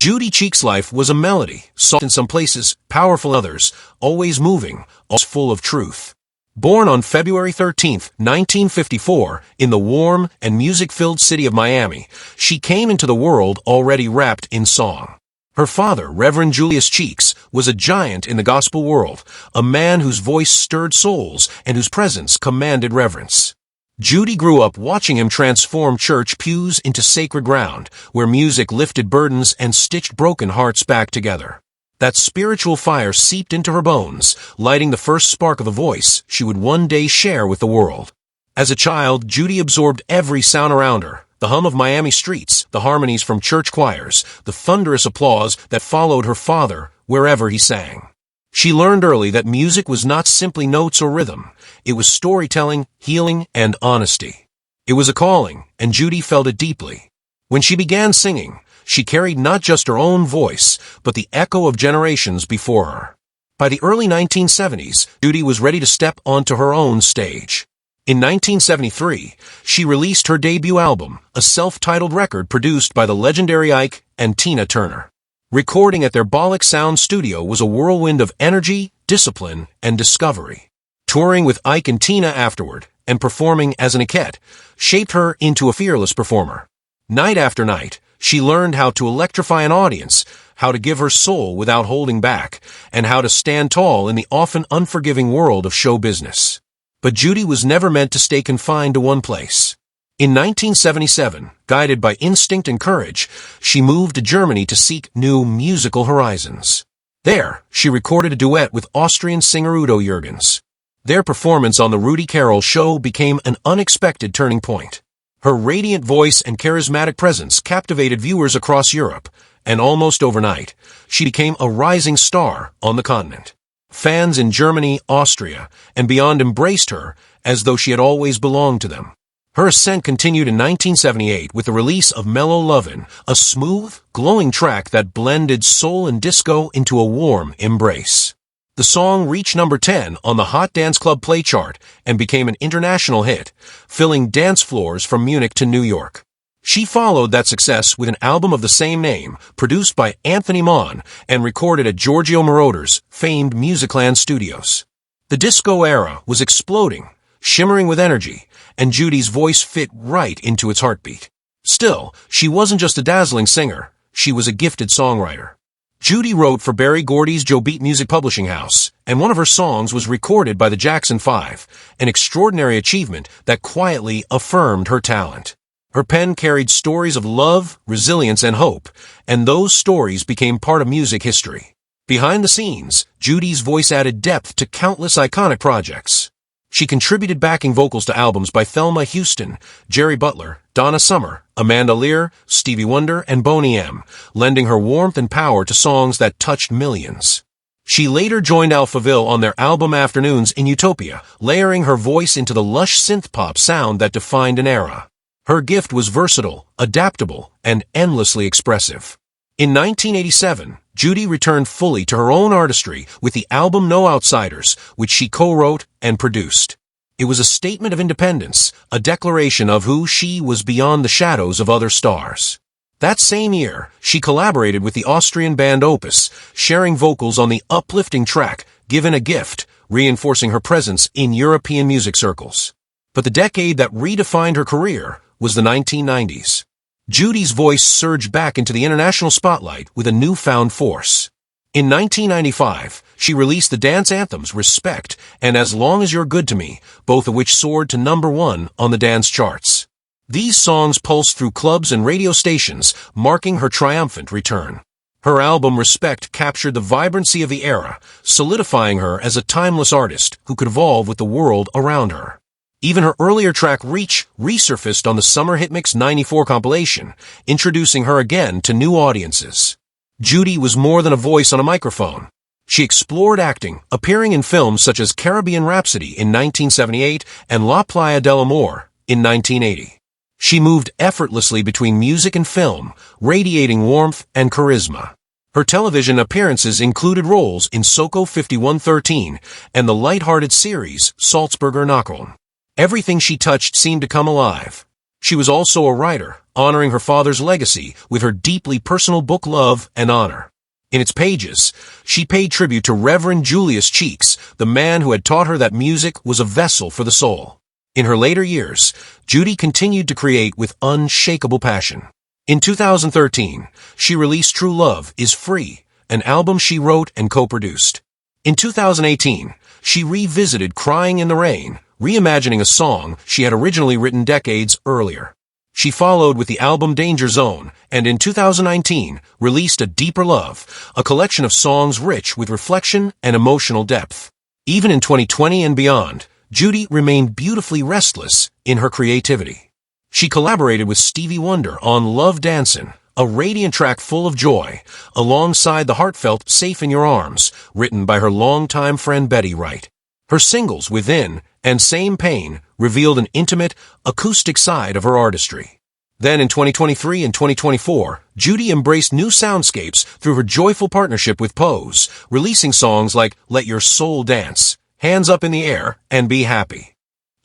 Judy Cheeks' life was a melody, soft in some places, powerful in others, always moving, always full of truth. Born on February 13, 1954, in the warm and music-filled city of Miami, she came into the world already wrapped in song. Her father, Reverend Julius Cheeks, was a giant in the gospel world, a man whose voice stirred souls and whose presence commanded reverence. Judy grew up watching him transform church pews into sacred ground, where music lifted burdens and stitched broken hearts back together. That spiritual fire seeped into her bones, lighting the first spark of a voice she would one day share with the world. As a child, Judy absorbed every sound around her, the hum of Miami streets, the harmonies from church choirs, the thunderous applause that followed her father wherever he sang. She learned early that music was not simply notes or rhythm. It was storytelling, healing, and honesty. It was a calling, and Judy felt it deeply. When she began singing, she carried not just her own voice, but the echo of generations before her. By the early 1970s, Judy was ready to step onto her own stage. In 1973, she released her debut album, a self-titled record produced by the legendary Ike and Tina Turner. Recording at their Bollock Sound studio was a whirlwind of energy, discipline, and discovery. Touring with Ike and Tina afterward, and performing as an Ikette, shaped her into a fearless performer. Night after night, she learned how to electrify an audience, how to give her soul without holding back, and how to stand tall in the often unforgiving world of show business. But Judy was never meant to stay confined to one place. In 1977, guided by instinct and courage, she moved to Germany to seek new musical horizons. There, she recorded a duet with Austrian singer Udo Jürgens. Their performance on The Rudy Carroll Show became an unexpected turning point. Her radiant voice and charismatic presence captivated viewers across Europe, and almost overnight, she became a rising star on the continent. Fans in Germany, Austria, and beyond embraced her as though she had always belonged to them. Her ascent continued in 1978 with the release of Mellow Lovin', a smooth, glowing track that blended soul and disco into a warm embrace. The song reached number 10 on the Hot Dance Club Play chart and became an international hit, filling dance floors from Munich to New York. She followed that success with an album of the same name, produced by Anthony Mann and recorded at Giorgio Moroder's famed Musicland studios. The disco era was exploding, shimmering with energy, and Judy's voice fit right into its heartbeat. Still, she wasn't just a dazzling singer, she was a gifted songwriter. Judy wrote for Berry Gordy's Joe Beat Music Publishing House, and one of her songs was recorded by the Jackson 5, an extraordinary achievement that quietly affirmed her talent. Her pen carried stories of love, resilience, and hope, and those stories became part of music history. Behind the scenes, Judy's voice added depth to countless iconic projects. She contributed backing vocals to albums by Thelma Houston, Jerry Butler, Donna Summer, Amanda Lear, Stevie Wonder, and Boney M., lending her warmth and power to songs that touched millions. She later joined Alphaville on their album Afternoons in Utopia, layering her voice into the lush synth-pop sound that defined an era. Her gift was versatile, adaptable, and endlessly expressive. In 1987, Judy returned fully to her own artistry with the album No Outsiders, which she co-wrote and produced. It was a statement of independence, a declaration of who she was beyond the shadows of other stars. That same year, she collaborated with the Austrian band Opus, sharing vocals on the uplifting track Given a Gift, reinforcing her presence in European music circles. But the decade that redefined her career was the 1990s. Judy's voice surged back into the international spotlight with a newfound force. In 1995, she released the dance anthems Respect and As Long As You're Good to Me, both of which soared to number 1 on the dance charts. These songs pulsed through clubs and radio stations, marking her triumphant return. Her album Respect captured the vibrancy of the era, solidifying her as a timeless artist who could evolve with the world around her. Even her earlier track Reach resurfaced on the Summer Hit Mix 94 compilation, introducing her again to new audiences. Judy was more than a voice on a microphone. She explored acting, appearing in films such as Caribbean Rhapsody in 1978 and La Playa del Amor in 1980. She moved effortlessly between music and film, radiating warmth and charisma. Her television appearances included roles in Soko 5113 and the light-hearted series Salzburger Nachrichten. Everything she touched seemed to come alive. She was also a writer, honoring her father's legacy with her deeply personal book Love and Honor. In its pages, she paid tribute to Reverend Julius Cheeks, the man who had taught her that music was a vessel for the soul. In her later years, Judy continued to create with unshakable passion. In 2013, she released True Love Is Free, an album she wrote and co-produced. In 2018, she revisited Crying in the Rain, reimagining a song she had originally written decades earlier. She followed with the album Danger Zone, and in 2019 released A Deeper Love, a collection of songs rich with reflection and emotional depth. Even in 2020 and beyond, Judy remained beautifully restless in her creativity. She collaborated with Stevie Wonder on Love Dancin', a radiant track full of joy, alongside the heartfelt Safe in Your Arms, written by her longtime friend Betty Wright. Her singles Within and Same Pain revealed an intimate, acoustic side of her artistry. Then in 2023 and 2024, Judy embraced new soundscapes through her joyful partnership with Pose, releasing songs like Let Your Soul Dance, Hands Up in the Air, and Be Happy.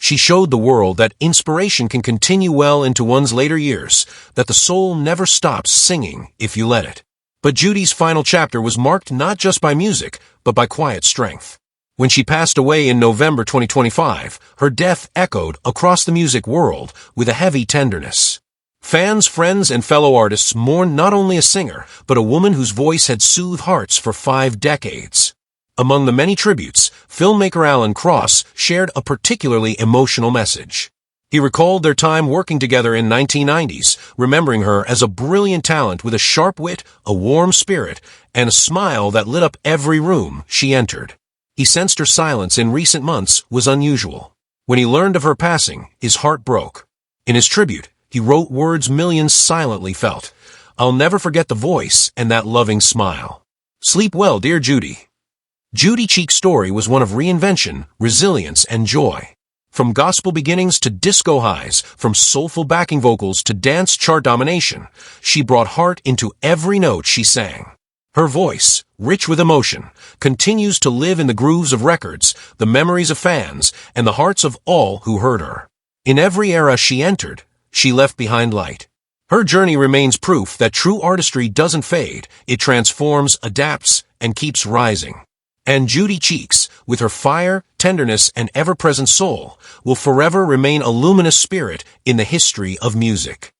She showed the world that inspiration can continue well into one's later years, that the soul never stops singing if you let it. But Judy's final chapter was marked not just by music, but by quiet strength. When she passed away in November 2025, her death echoed across the music world with a heavy tenderness. Fans, friends, and fellow artists mourned not only a singer, but a woman whose voice had soothed hearts for 5 decades. Among the many tributes, filmmaker Alan Cross shared a particularly emotional message. He recalled their time working together in 1990s, remembering her as a brilliant talent with a sharp wit, a warm spirit, and a smile that lit up every room she entered. He sensed her silence in recent months was unusual. When he learned of her passing, his heart broke. In his tribute, he wrote words millions silently felt. I'll never forget the voice and that loving smile. Sleep well, dear Judy. Judy Cheeks' story was one of reinvention, resilience, and joy. From gospel beginnings to disco highs, from soulful backing vocals to dance chart domination, she brought heart into every note she sang. Her voice, rich with emotion, continues to live in the grooves of records, the memories of fans, and the hearts of all who heard her. In every era she entered, she left behind light. Her journey remains proof that true artistry doesn't fade, it transforms, adapts, and keeps rising. And Judy Cheeks, with her fire, tenderness, and ever-present soul, will forever remain a luminous spirit in the history of music.